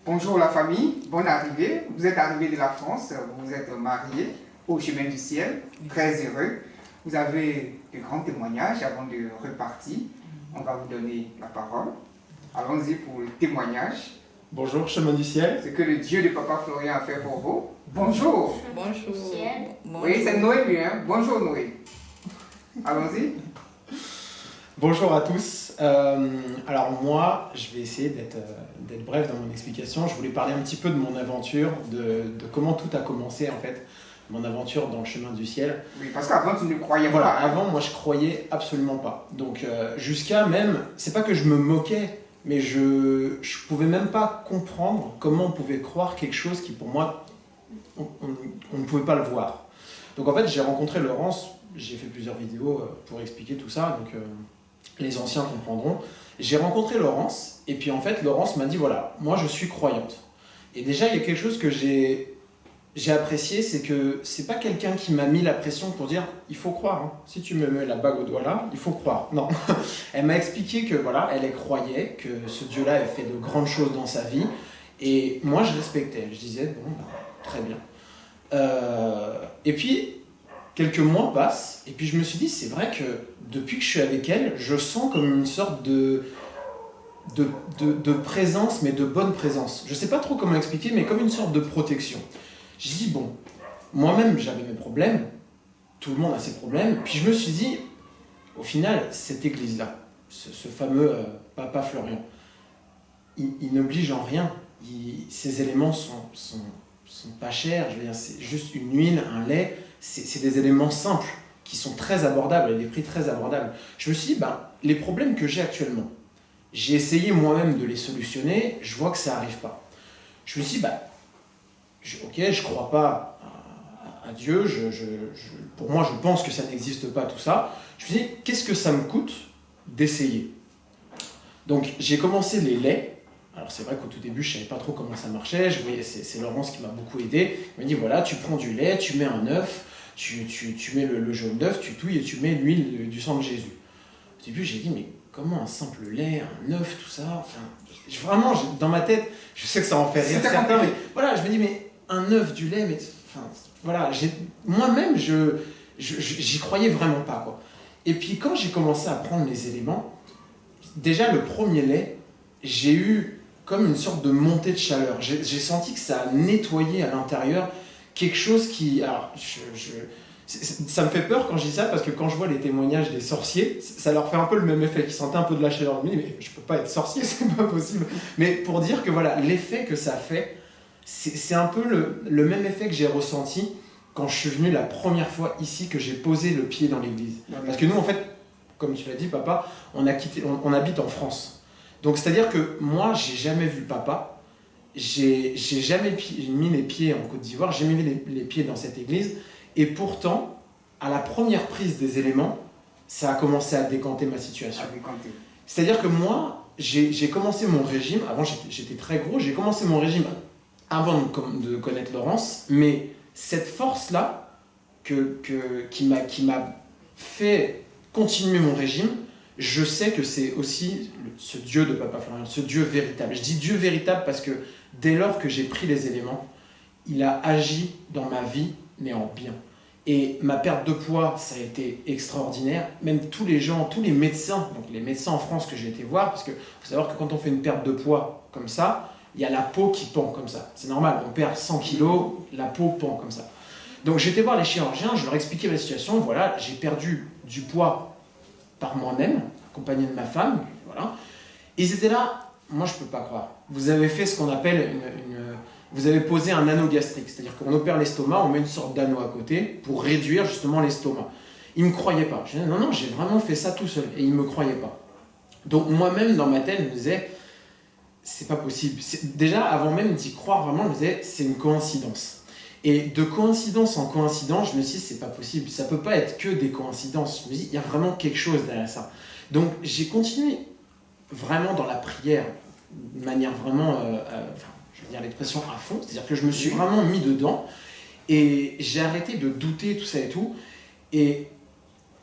Bonjour la famille, bonne arrivée. Vous êtes arrivés de la France, vous êtes mariés au chemin du ciel, très heureux. Vous avez de grands témoignages avant de repartir. On va vous donner la parole. Allons-y pour le témoignage. Bonjour, chemin du ciel. Ce que le Dieu de Papa Florian a fait pour vous. Bonjour. Bonjour. Oui, c'est Noé lui, hein? Bonjour Noé. Allons-y. Bonjour à tous. Alors moi, je vais essayer d'être bref dans mon explication. Je voulais parler un petit peu de mon aventure, de comment tout a commencé en fait, mon aventure dans le chemin du ciel. Oui, parce qu'avant tu ne croyais Voilà, pas. Hein? avant moi je croyais absolument pas. Donc jusqu'à même, c'est pas que je me moquais, mais je pouvais même pas comprendre comment on pouvait croire quelque chose qui pour moi, on ne pouvait pas le voir. Donc en fait j'ai rencontré Laurence, j'ai fait plusieurs vidéos pour expliquer tout ça, donc les anciens comprendront. J'ai rencontré Laurence, et puis en fait Laurence m'a dit voilà, moi je suis croyante. Et déjà il y a quelque chose que j'ai apprécié, c'est que c'est pas quelqu'un qui m'a mis la pression pour dire il faut croire, hein. Si tu me mets la bague au doigt là, il faut croire. Non, elle m'a expliqué que voilà, elle croyait que ce Dieu-là avait fait de grandes choses dans sa vie, et moi je respectais, je disais bon, très bien. Et puis quelques mois passent, et puis je me suis dit c'est vrai que depuis que je suis avec elle, je sens comme une sorte de présence, mais de bonne présence. Je sais pas trop comment expliquer, mais comme une sorte de protection. J'ai dit, bon, moi-même j'avais mes problèmes, tout le monde a ses problèmes, puis je me suis dit, au final, cette église-là, ce fameux Papa Florian, il n'oblige en rien, ces éléments sont pas chers, je veux dire, c'est juste une huile, un lait, c'est des éléments simples, qui sont très abordables, et des prix très abordables. Je me suis dit, ben, les problèmes que j'ai actuellement, j'ai essayé moi-même de les solutionner, je vois que ça n'arrive pas. Je me suis dit, ben, ok, je ne crois pas à Dieu, pour moi je pense que ça n'existe pas tout ça. Je me suis dit, qu'est-ce que ça me coûte d'essayer? Donc j'ai commencé les laits. Alors c'est vrai qu'au tout début je ne savais pas trop comment ça marchait, je voyais, c'est Laurence qui m'a beaucoup aidé. Il m'a dit voilà, tu prends du lait, tu mets un œuf, tu mets le jaune d'œuf, tu touilles et tu mets l'huile du sang de Jésus. Au début j'ai dit mais comment un simple lait, un œuf, tout ça, enfin, vraiment dans ma tête, je sais que ça en fait rire certains, mais voilà, je me dis mais un œuf, du lait, mais enfin, voilà, moi-même, j'y croyais vraiment pas, quoi. Et puis quand j'ai commencé à prendre les éléments, déjà le premier lait, j'ai eu comme une sorte de montée de chaleur. J'ai senti que ça a nettoyé à l'intérieur quelque chose qui... Alors, ça me fait peur quand je dis ça, parce que quand je vois les témoignages des sorciers, ça leur fait un peu le même effet, qu'ils sentaient un peu de la chaleur. Je me dis, mais je peux pas être sorcier, c'est pas possible. Mais pour dire que voilà, l'effet que ça fait, c'est un peu le même effet que j'ai ressenti quand je suis venu la première fois ici, que j'ai posé le pied dans l'église. Parce que nous, en fait, comme tu l'as dit, papa, on habite en France. Donc, c'est-à-dire que moi, j'ai jamais vu papa, j'ai jamais mis les pieds en Côte d'Ivoire, j'ai mis les pieds dans cette église, et pourtant, à la première prise des éléments, ça a commencé à décanter ma situation. C'est-à-dire que moi, j'ai commencé mon régime, avant j'étais très gros, j'ai commencé mon régime avant de connaître Laurence, mais cette force-là qui m'a fait continuer mon régime, je sais que c'est aussi ce Dieu de Papa Florian, ce Dieu véritable. Je dis Dieu véritable parce que dès lors que j'ai pris les éléments, il a agi dans ma vie, mais en bien. Et ma perte de poids, ça a été extraordinaire. Même tous les médecins, donc les médecins en France que j'ai été voir, parce qu'il faut savoir que quand on fait une perte de poids comme ça, il y a la peau qui pend comme ça. C'est normal, on perd 100 kilos, la peau pend comme ça. Donc j'ai été voir les chirurgiens, je leur expliquais ma situation, voilà, j'ai perdu du poids par moi-même, accompagné de ma femme, voilà. Ils étaient là, moi je peux pas croire. Vous avez fait ce qu'on appelle vous avez posé un anneau gastrique, c'est-à-dire qu'on opère l'estomac, on met une sorte d'anneau à côté pour réduire justement l'estomac. Ils me croyaient pas. Je disais non, j'ai vraiment fait ça tout seul, et ils me croyaient pas. Donc moi-même dans ma tête, je me disais c'est pas possible. Déjà, avant même d'y croire vraiment, je me disais, c'est une coïncidence. Et de coïncidence en coïncidence, je me suis dit, c'est pas possible. Ça peut pas être que des coïncidences. Je me dis, il y a vraiment quelque chose derrière ça. Donc, j'ai continué vraiment dans la prière, de manière vraiment, je veux dire l'expression à fond. C'est-à-dire que je me suis vraiment mis dedans. Et j'ai arrêté de douter, tout ça et tout. Et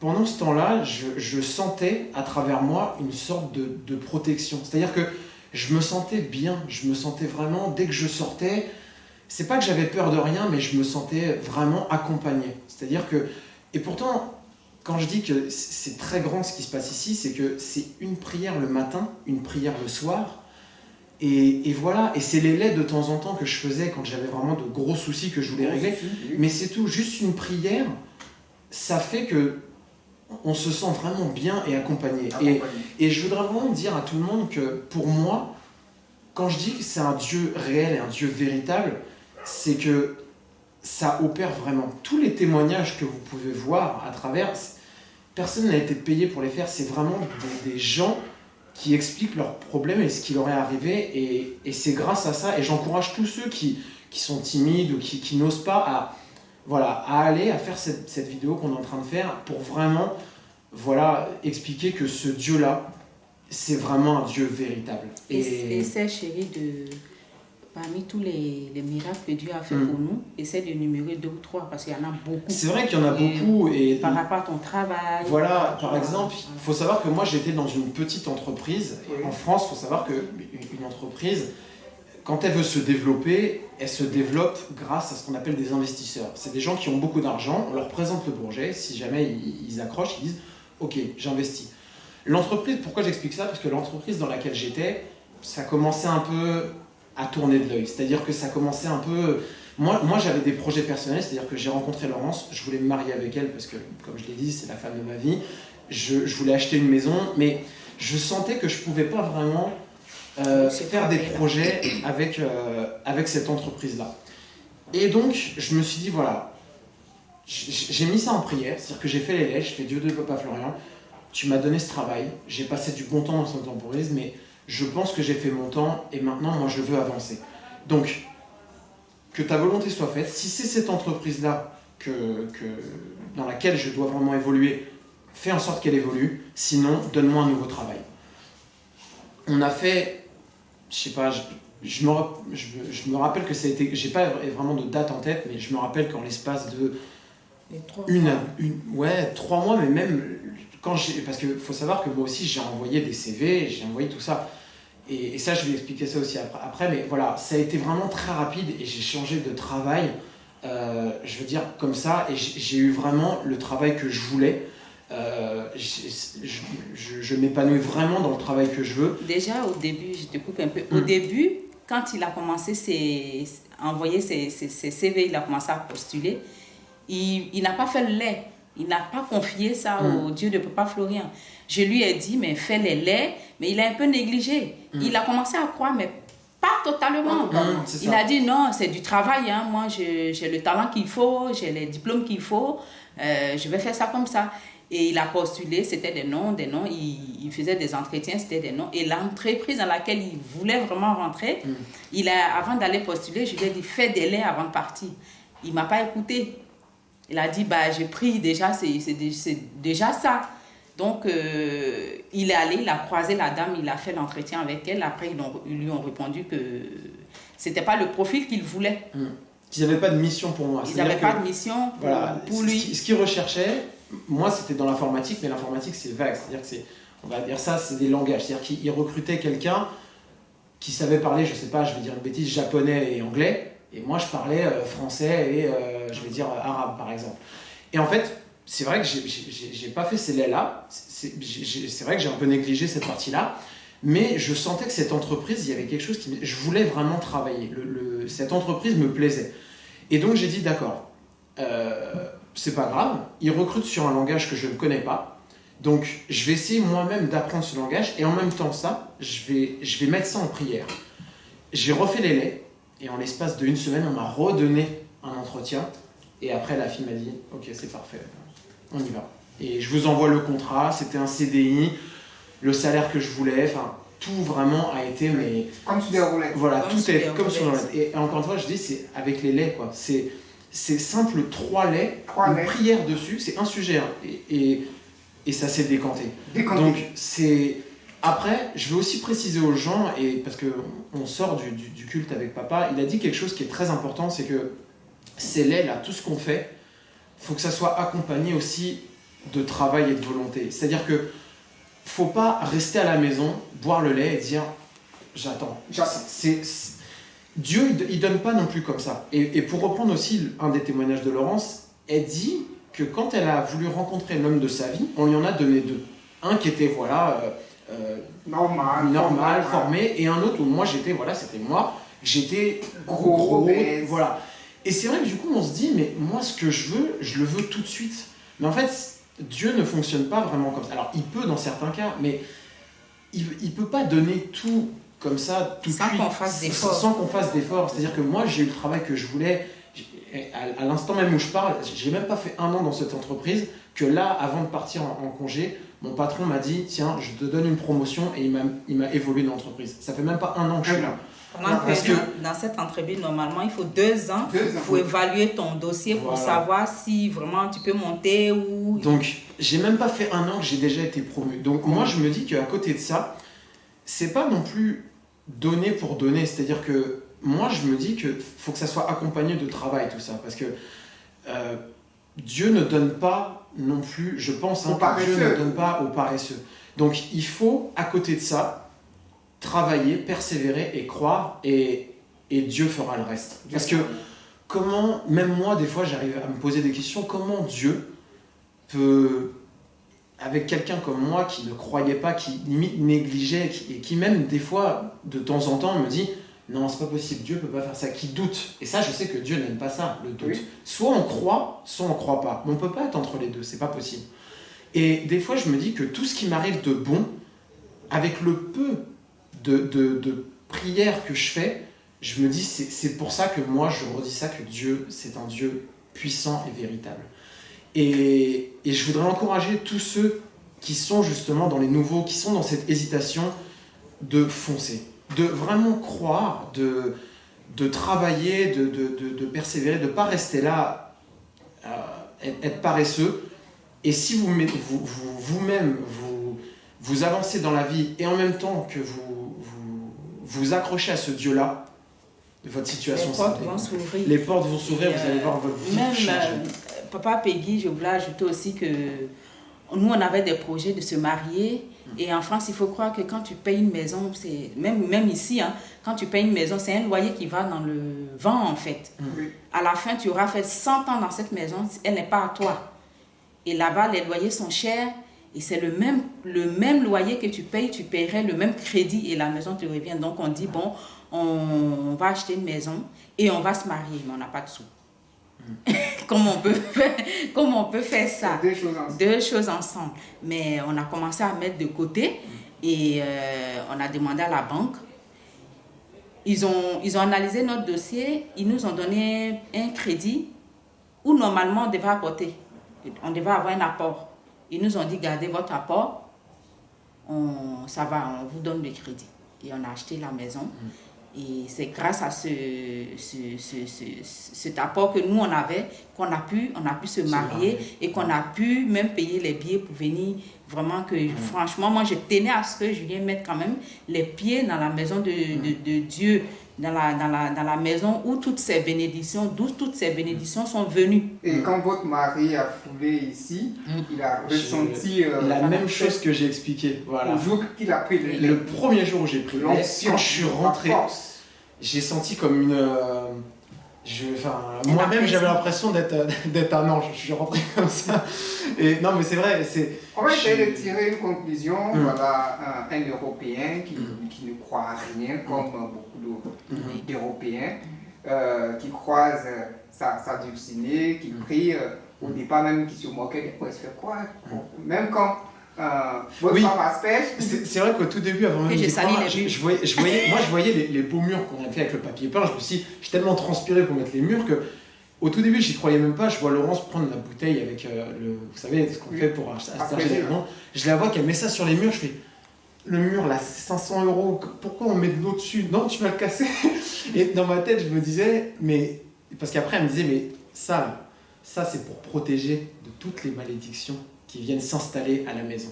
pendant ce temps-là, je sentais à travers moi une sorte de protection. C'est-à-dire que je me sentais bien, je me sentais vraiment, dès que je sortais, c'est pas que j'avais peur de rien, mais je me sentais vraiment accompagné. C'est-à-dire que, et pourtant, quand je dis que c'est très grand ce qui se passe ici, c'est que c'est une prière le matin, une prière le soir, et voilà, et c'est les laits de temps en temps que je faisais quand j'avais vraiment de gros soucis que je voulais régler, mais c'est tout, juste une prière, ça fait que on se sent vraiment bien et accompagné. Et je voudrais vraiment dire à tout le monde que pour moi, quand je dis que c'est un Dieu réel et un Dieu véritable, c'est que ça opère vraiment. Tous les témoignages que vous pouvez voir à travers, personne n'a été payé pour les faire, c'est vraiment des gens qui expliquent leurs problèmes et ce qui leur est arrivé, et c'est grâce à ça, et j'encourage tous ceux qui sont timides ou qui n'osent pas à aller à faire cette vidéo qu'on est en train de faire pour vraiment expliquer que ce Dieu-là, c'est vraiment un Dieu véritable. Et c'est, chérie, parmi tous les miracles que Dieu a fait pour nous, essaie de numérer 2 ou 3 parce qu'il y en a beaucoup. C'est vrai qu'il y en a beaucoup. Et par rapport à ton travail. Voilà, par exemple, il faut savoir que moi j'étais dans une petite entreprise. En France, il faut savoir qu'une entreprise, quand elle veut se développer, elle se développe grâce à ce qu'on appelle des investisseurs. C'est des gens qui ont beaucoup d'argent, on leur présente le projet, si jamais ils accrochent, ils disent « Ok, j'investis ». L'entreprise, pourquoi j'explique ça? Parce que l'entreprise dans laquelle j'étais, ça commençait un peu à tourner de l'œil. C'est-à-dire que ça commençait un peu... Moi j'avais des projets personnels, c'est-à-dire que j'ai rencontré Laurence, je voulais me marier avec elle parce que, comme je l'ai dit, c'est la femme de ma vie. Je voulais acheter une maison, mais je sentais que je ne pouvais pas vraiment faire des projets avec cette entreprise-là. Et donc, je me suis dit, voilà, j'ai mis ça en prière, c'est-à-dire que j'ai fait les lèches, j'ai fait Dieu de Papa Florian, tu m'as donné ce travail, j'ai passé du bon temps dans cette entreprise, mais je pense que j'ai fait mon temps et maintenant, moi, je veux avancer. Donc, que ta volonté soit faite. Si c'est cette entreprise-là dans laquelle je dois vraiment évoluer, fais en sorte qu'elle évolue. Sinon, donne-moi un nouveau travail. On a fait, je sais pas, je me rappelle que ça a été, j'ai pas vraiment de date en tête, mais je me rappelle qu'en l'espace de 3 mois, mais même parce qu'il faut savoir que moi aussi j'ai envoyé des CV, j'ai envoyé tout ça. Et ça, je vais expliquer ça aussi après, mais voilà, ça a été vraiment très rapide et j'ai changé de travail, je veux dire, comme ça, et j'ai eu vraiment le travail que je voulais. Je m'épanouis vraiment dans le travail que je veux. Déjà, au début, je te coupe un peu, au début, quand il a commencé à envoyer ses CV, il a commencé à postuler, il n'a pas fait le lait. Il n'a pas confié ça au Dieu de Papa Florian. Je lui ai dit, mais fais les laits, mais il a un peu négligé. Il a commencé à croire, mais pas totalement. Il a dit, non, c'est du travail. Hein. Moi, j'ai le talent qu'il faut, j'ai les diplômes qu'il faut. Je vais faire ça comme ça. Et il a postulé, c'était des noms. Il faisait des entretiens, c'était des noms. Et l'entreprise dans laquelle il voulait vraiment rentrer, avant d'aller postuler, je lui ai dit, fais des laits avant de partir. Il ne m'a pas écouté. Il a dit, j'ai pris déjà, c'est déjà ça. Donc, il est allé, il a croisé la dame, il a fait l'entretien avec elle. Après, ils lui ont répondu que ce n'était pas le profil qu'il voulait. Qu'ils n'avaient pas de mission pour moi. Ils n'avaient pas de mission pour lui. Ce qu'ils recherchaient, moi, c'était dans l'informatique, mais l'informatique, c'est vague. C'est-à-dire que on va dire ça, c'est des langages. C'est-à-dire qu'ils recrutaient quelqu'un qui savait parler, je ne sais pas, je vais dire une bêtise, japonais et anglais. Et moi, je parlais français et, je vais dire, arabe, par exemple. Et en fait, c'est vrai que j'ai pas fait ces laits-là. C'est vrai que j'ai un peu négligé cette partie-là. Mais je sentais que cette entreprise, il y avait quelque chose je voulais vraiment travailler. Cette entreprise me plaisait. Et donc, j'ai dit, d'accord, c'est pas grave. Ils recrutent sur un langage que je ne connais pas. Donc, je vais essayer moi-même d'apprendre ce langage. Et en même temps, je vais mettre ça en prière. J'ai refait les laits. Et en l'espace d'1 semaine, on m'a redonné un entretien. Et après, la fille m'a dit, ok, c'est parfait, on y va. Et je vous envoie le contrat, c'était un CDI, le salaire que je voulais, enfin, tout vraiment a été, mais... Comme sur des roulettes. Voilà, tout est comme sur des roulettes. Et encore une fois, je dis, c'est avec les laits, quoi. C'est simple, 3 laits, une prière dessus, c'est un sujet, hein, et ça s'est décanté. Donc, c'est... Après, je veux aussi préciser aux gens, et parce qu'on sort du culte avec papa, il a dit quelque chose qui est très important, c'est que ces laits-là, tout ce qu'on fait, il faut que ça soit accompagné aussi de travail et de volonté. C'est-à-dire que faut pas rester à la maison, boire le lait et dire j'attends. J'attends. Dieu, il donne pas non plus comme ça. Et pour reprendre aussi un des témoignages de Laurence, elle dit que quand elle a voulu rencontrer l'homme de sa vie, on lui en a donné deux. Un qui était, normal, formé, et un autre où moi j'étais gros, voilà. Et c'est vrai que du coup on se dit, mais moi ce que je veux, je le veux tout de suite. Mais en fait, Dieu ne fonctionne pas vraiment comme ça. Alors il peut dans certains cas, mais il peut pas donner tout comme ça, tout de suite. Sans qu'on fasse d'efforts. C'est-à-dire que moi j'ai eu le travail que je voulais. À l'instant même où je parle, j'ai même pas fait 1 an dans cette entreprise, que là, avant de partir en congé, mon patron m'a dit, tiens, je te donne une promotion, et il m'a évolué dans l'entreprise. Ça fait même pas 1 an que je suis là. Parce que dans cette entreprise, normalement, il faut 2 ans pour évaluer ton dossier, pour savoir si vraiment tu peux monter ou... Donc, j'ai même pas fait 1 an que j'ai déjà été promu. Donc, moi, je me dis qu'à côté de ça, c'est pas non plus donner pour donner. C'est-à-dire que moi, je me dis qu'il faut que ça soit accompagné de travail, tout ça. Parce que Dieu ne donne pas non plus, je pense, que Dieu ne donne pas aux paresseux. Donc, il faut, à côté de ça, travailler, persévérer et croire, et Dieu fera le reste. Parce que comment, même moi, des fois, j'arrive à me poser des questions, comment Dieu peut, avec quelqu'un comme moi qui ne croyait pas, qui limite négligeait, et qui même, des fois, de temps en temps, me dit... Non, c'est pas possible, Dieu peut pas faire ça, qui doute. Et ça, je sais que Dieu n'aime pas ça, le doute. Oui. Soit on croit, soit on croit pas. Mais on peut pas être entre les deux, c'est pas possible. Et des fois, je me dis que tout ce qui m'arrive de bon, avec le peu de prières que je fais, je me dis, c'est pour ça que moi, je redis ça, que Dieu, c'est un Dieu puissant et véritable. Et je voudrais encourager tous ceux qui sont justement dans les nouveaux, qui sont dans cette hésitation, de foncer. De vraiment croire, de travailler, de persévérer, de ne pas rester là, être paresseux. Et si vous-même, vous avancez dans la vie, et en même temps que vous accrochez à ce Dieu-là, votre situation s'ouvrir. Les portes vont s'ouvrir, vous allez voir votre vie changer. Papa Peggy, je voulais ajouter aussi que nous, on avait des projets de se marier. Et en France, il faut croire que quand tu payes une maison, c'est même ici, quand tu payes une maison, c'est un loyer qui va dans le vent, en fait. Oui. À la fin, tu auras fait 100 ans dans cette maison, elle n'est pas à toi. Et là-bas, les loyers sont chers, et c'est le même loyer que tu payes, tu paierais le même crédit, et la maison te revient. Donc, on dit, bon, on va acheter une maison, et on va se marier, mais on n'a pas de sous. Comment on peut faire ça? Deux choses ensemble. Mais on a commencé à mettre de côté et on a demandé à la banque. Ils ont analysé notre dossier, ils nous ont donné un crédit où normalement on devait apporter. On devait avoir un apport. Ils nous ont dit, gardez votre apport, ça va, on vous donne le crédit. Et on a acheté la maison. Et c'est grâce à cet apport que nous on avait qu'on a pu se marier et qu'on a pu même payer les billets pour venir. Vraiment que franchement, moi je tenais à ce que Julien mette quand même les pieds dans la maison de Dieu, dans la maison où toutes ces bénédictions sont venues. Et quand votre mari a foulé ici, il a ressenti la même chose que j'ai expliqué. Voilà. Le jour qu'il a pris le premier jour où j'ai pris quand je suis rentré, j'ai senti comme une... moi-même, j'avais l'impression d'être un ange. Je suis rentré comme ça. Et non, mais c'est vrai. On va essayer de tirer une conclusion. Voilà, un Européen qui ne croit à rien, comme beaucoup d'Européens, qui croise sa dulcinée, qui prie, au départ même qui se moquait. Il se fait quoi? Même quand... votre femme asperge. C'est vrai qu'au tout début, avant même je voyais les beaux murs qu'on a fait avec le papier peint. J'ai tellement transpiré pour mettre les murs que au tout début, j'y croyais même pas. Je vois Laurence prendre la bouteille avec vous savez ce qu'on fait pour asperger les murs. Je la vois qu'elle met ça sur les murs. Je fais, le mur là, c'est 500 €. Pourquoi on met de l'eau dessus? Non, tu vas le casser. Et dans ma tête, je me disais, mais parce qu'après, elle me disait, mais ça c'est pour protéger de toutes les malédictions qui viennent s'installer à la maison.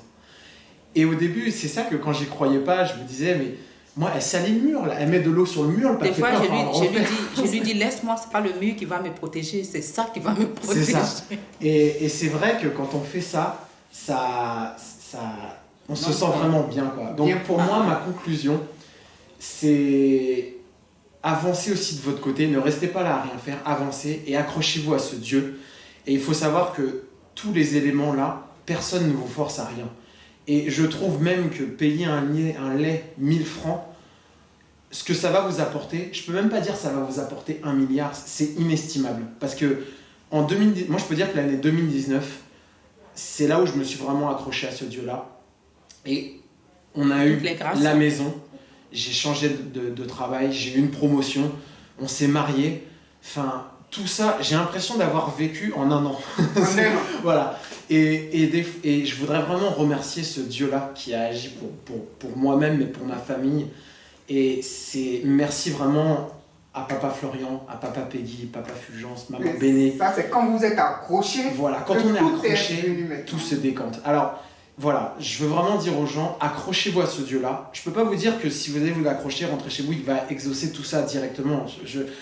Et au début, c'est ça que quand j'y croyais pas, je me disais, mais moi, elle salit le mur, là. Elle met de l'eau sur le mur. Des fois, je lui dis, laisse-moi, c'est pas le mur qui va me protéger, c'est ça qui va me protéger. C'est ça. Et c'est vrai que quand on fait ça, on se sent vraiment bien, quoi. Donc, pour moi, ma conclusion, c'est avancer aussi de votre côté, ne restez pas là à rien faire, avancez et accrochez-vous à ce Dieu. Et il faut savoir que tous les éléments là, personne ne vous force à rien. Et je trouve même que payer un lait 1000 francs, ce que ça va vous apporter, je peux même pas dire ça va vous apporter 1 milliard, c'est inestimable. Parce que en 2010, moi je peux dire que l'année 2019, c'est là où je me suis vraiment accroché à ce Dieu-là. Et on a eu la maison, j'ai changé de travail, j'ai eu une promotion, on s'est mariés. Enfin, tout ça, j'ai l'impression d'avoir vécu en un an. Voilà. Et je voudrais vraiment remercier ce Dieu-là qui a agi pour moi-même et pour ma famille. Et merci vraiment à Papa Florian, à Papa Peggy, Papa Fulgence, Maman Béné. Ça, c'est quand vous êtes accroché. Voilà, quand on est accroché, tout se décante. Alors, voilà, je veux vraiment dire aux gens, accrochez-vous à ce Dieu-là. Je ne peux pas vous dire que si vous allez vous accrocher, rentrez chez vous, il va exaucer tout ça directement.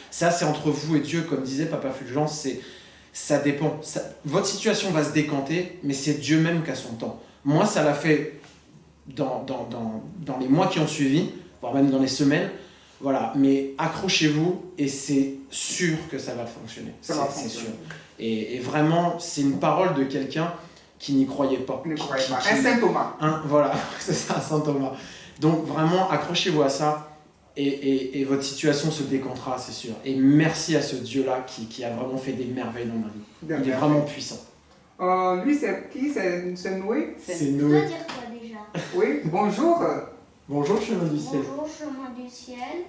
Ça, c'est entre vous et Dieu, comme disait Papa Fulgence, ça dépend. Votre situation va se décanter, mais c'est Dieu même qui a son temps. Moi, ça l'a fait dans les mois qui ont suivi, voire même dans les semaines. Voilà, mais accrochez-vous et c'est sûr que ça va fonctionner. C'est sûr. Et vraiment, c'est une parole de quelqu'un qui n'y croyait pas. Ne croyait pas. Un Saint Thomas. Voilà, c'est ça, un Saint Thomas. Donc vraiment, accrochez-vous à ça et votre situation se décantera, c'est sûr. Et merci à ce Dieu-là qui a vraiment fait des merveilles dans ma vie. Il est vraiment puissant. Lui, c'est qui? C'est Noé? C'est Noé. Tu dois dire quoi déjà? Oui, bonjour. Bonjour, chemin du ciel. Bonjour, chemin du ciel.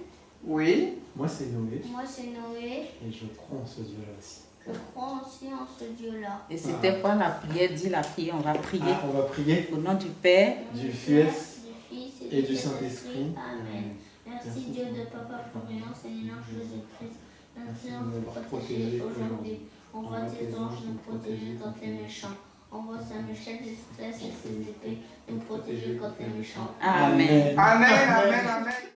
Oui. Moi, c'est Noé. Moi, c'est Noé. Et je crois en ce Dieu-là aussi. Je crois aussi en ce Dieu-là. Et c'était quoi la prière? Dis la prière, on va prier. On va prier. Au nom du Père, Du Fils Fils et du Saint-Esprit. Amen. Merci Dieu de Papa Florian, Seigneur Jésus-Christ. Merci de nous protéger aujourd'hui. Envoie tes anges nous protéger contre les méchants. Envoie Saint-Michel d'espèces et ses épées nous protéger contre les méchants. Amen. Amen, amen, amen.